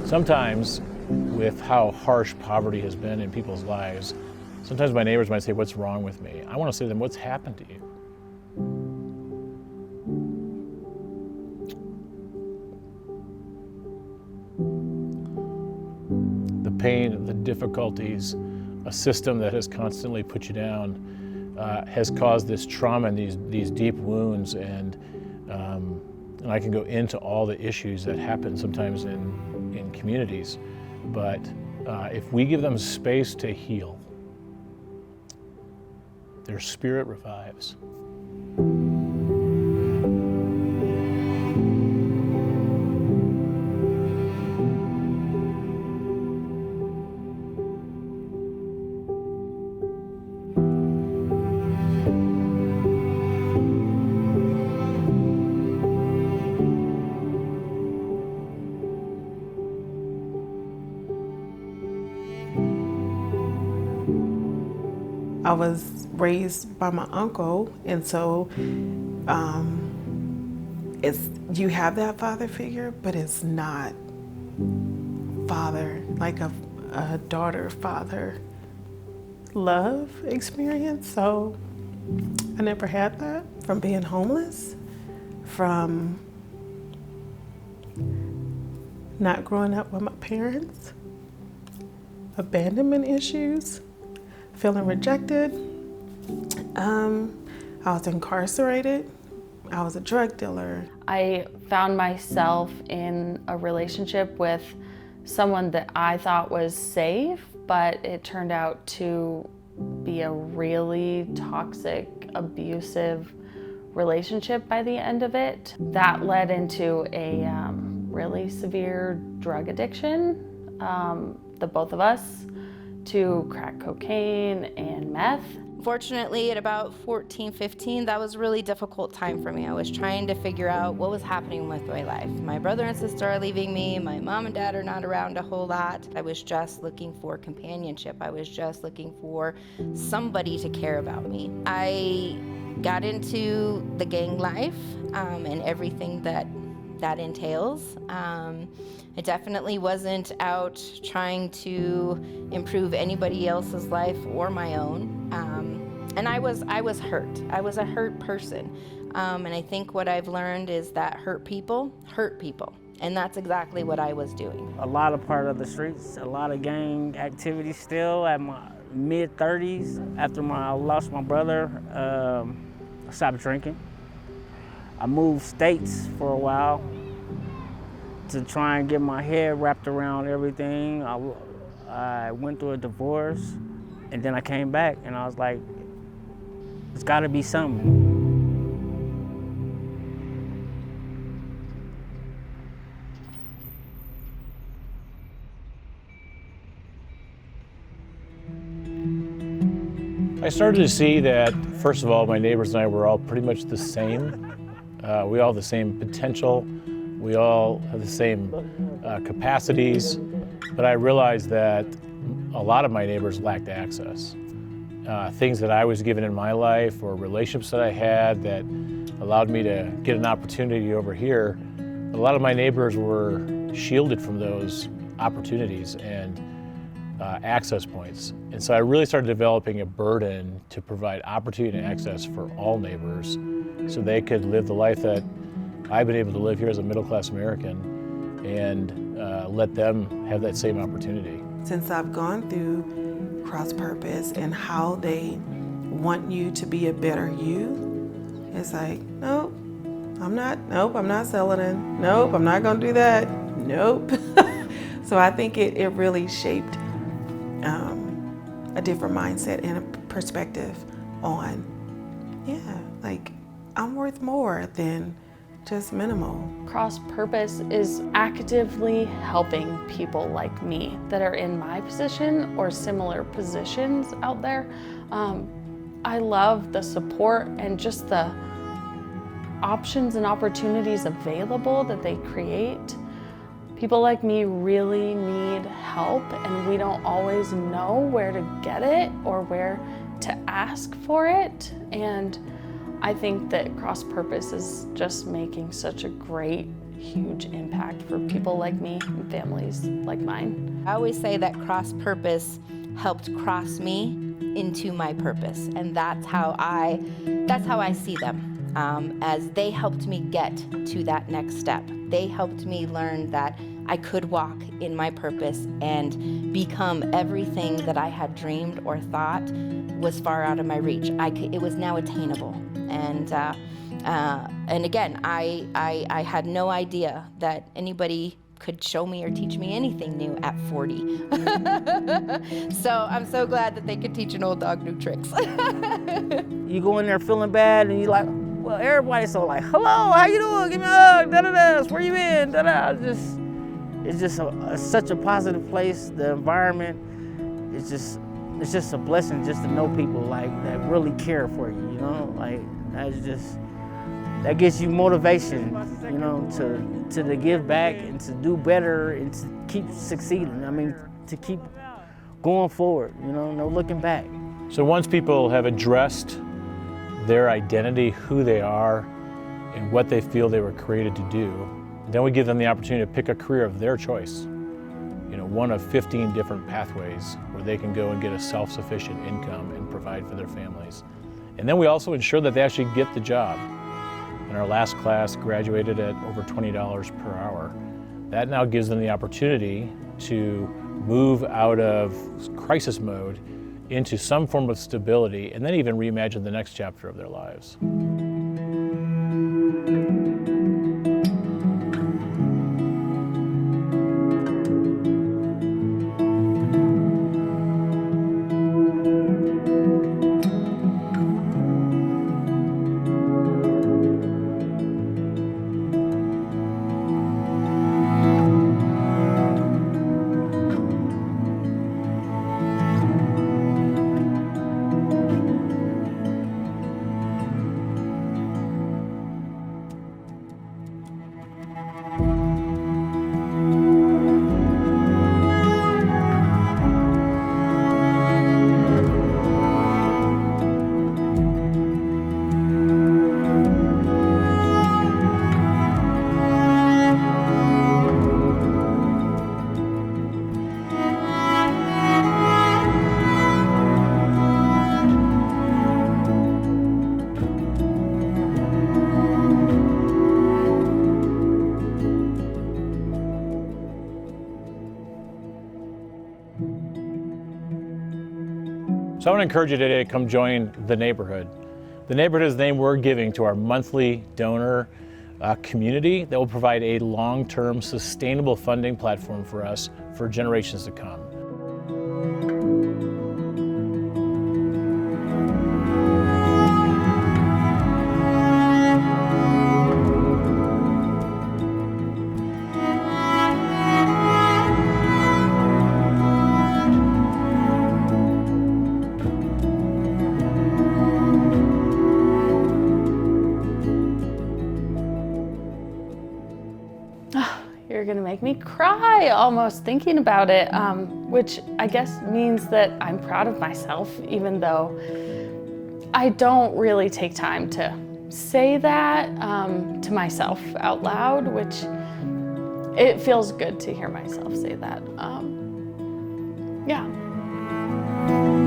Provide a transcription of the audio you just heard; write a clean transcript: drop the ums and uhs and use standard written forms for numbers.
Sometimes, with how harsh poverty has been in people's lives, sometimes my neighbors might say, "What's wrong with me?" I want to say to them, "What's happened to you?" The pain, the difficulties, a system that has constantly put you down has caused this trauma and these deep wounds, and I can go into all the issues that happen sometimes in communities. But if we give them space to heal, their spirit revives. I was raised by my uncle, and so you have that father figure, but it's not father, like a daughter-father love experience. So I never had that from being homeless, from not growing up with my parents, abandonment issues, feeling rejected. I was incarcerated. I was a drug dealer. I found myself in a relationship with someone that I thought was safe, but it turned out to be a really toxic, abusive relationship by the end of it. That led into a really severe drug addiction, the both of us, to crack cocaine and meth. Fortunately, at about 14, 15, that was a really difficult time for me. I was trying to figure out what was happening with my life. My brother and sister are leaving me. My mom and dad are not around a whole lot. I was just looking for companionship. I was just looking for somebody to care about me. I got into the gang life and everything that entails. I definitely wasn't out trying to improve anybody else's life or my own. And I was hurt. I was a hurt person. And I think what I've learned is that hurt people. And that's exactly what I was doing. A lot of part of the streets, a lot of gang activity still at my mid-30s. After I lost my brother, I stopped drinking. I moved states for a while to try and get my head wrapped around everything. I went through a divorce, and then I came back, and I was like, there's gotta be something. I started to see that, first of all, my neighbors and I were all pretty much the same. We all have the same potential. We all have the same capacities. But I realized that a lot of my neighbors lacked access. Things that I was given in my life or relationships that I had that allowed me to get an opportunity over here, a lot of my neighbors were shielded from those opportunities and access points. And so I really started developing a burden to provide opportunity and access for all neighbors so they could live the life that I've been able to live here as a middle-class American and let them have that same opportunity. Since I've gone through Cross Purpose and how they want you to be a better you, it's like, nope, I'm not selling. Nope, I'm not gonna do that. Nope. So I think it really shaped a different mindset and a perspective on, like, I'm worth more than just minimal. Cross Purpose is actively helping people like me that are in my position or similar positions out there. I love the support and just the options and opportunities available that they create. People like me really need help, and we don't always know where to get it or where to ask for it. And I think that Cross Purpose is just making such a great huge impact for people like me and families like mine. I always say that cross purpose helped cross me into my purpose, and that's how I see them. As they helped me get to that next step. They helped me learn that I could walk in my purpose and become everything that I had dreamed or thought was far out of my reach. It was now attainable. And again, I had no idea that anybody could show me or teach me anything new at 40. So I'm so glad that they could teach an old dog new tricks. You go in there feeling bad and you're like, well, everybody's so like, hello, how you doing? Give me a hug, da-da-da, where you been, da-da. It's just such a positive place. The environment, it's just a blessing just to know people like that really care for you, you know? Like, that gives you motivation, you know, to give back and to do better and to keep succeeding. I mean, to keep going forward, you know, no looking back. So once people have addressed their identity, who they are, and what they feel they were created to do, then we give them the opportunity to pick a career of their choice. You know, one of 15 different pathways where they can go and get a self-sufficient income and provide for their families. And then we also ensure that they actually get the job. And our last class graduated at over $20 per hour. That now gives them the opportunity to move out of crisis mode into some form of stability, and then even reimagine the next chapter of their lives. So I want to encourage you today to come join The Neighborhood. The Neighborhood is the name we're giving to our monthly donor community that will provide a long-term sustainable funding platform for us for generations to come. You're gonna make me cry almost thinking about it, which I guess means that I'm proud of myself, even though I don't really take time to say that to myself out loud, which it feels good to hear myself say that. Yeah.